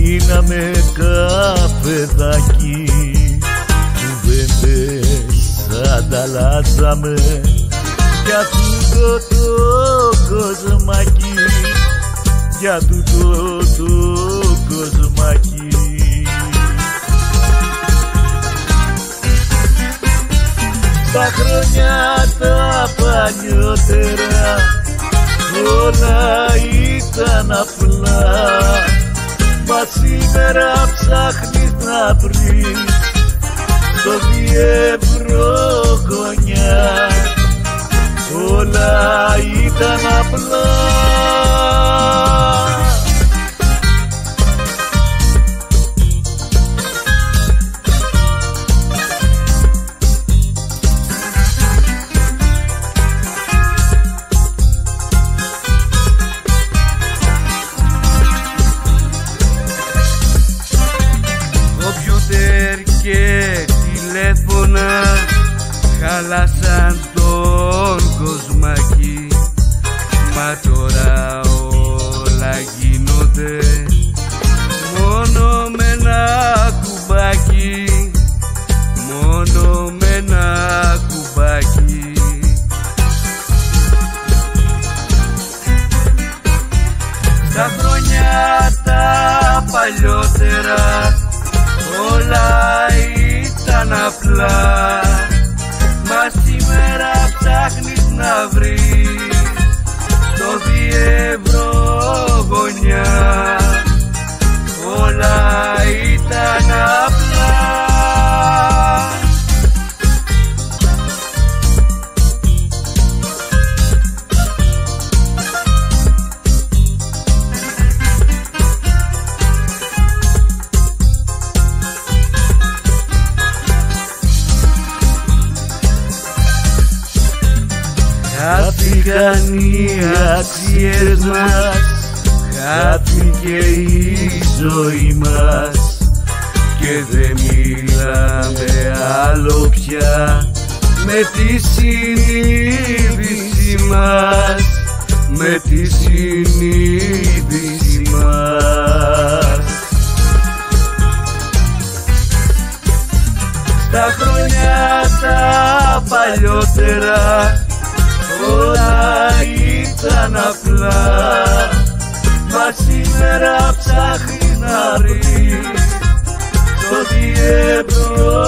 πίναμε καφεδάκι, κουβέντες ανταλλάζαμε για τούτο το κοσμάκι, για τούτο το κοσμάκι. Στα χρόνια τα παλιότερα όλα ήταν απλά, μα σήμερα ψάχνεις να βρεις το 2 ευρώ κονιά. Όλα ήταν απλά. Κομπιούτερ και τηλέφωνα χάλασαν τον κοσμάκι, μα τώρα όλα γίνονται μόνο με ένα κουμπάκι, μόνο με ένα κουμπάκι. Στα χρόνια τα παλιότερα όλα ήταν απλά, μα σήμερα ψάχνεις να βρεις το 2 ευρώ γωνιά. Όλα ήταν απλά. Χάθηκαν οι αξίες μας, χάθηκε η ζωή μας και δεν μιλάμε άλλο πια με τη συνείδηση μας, με τη συνείδηση μας. Στα χρόνια τα παλιότερα όλα ήταν απλά, μα σήμερα ψάχνεις να βρεις το 2 ευρώ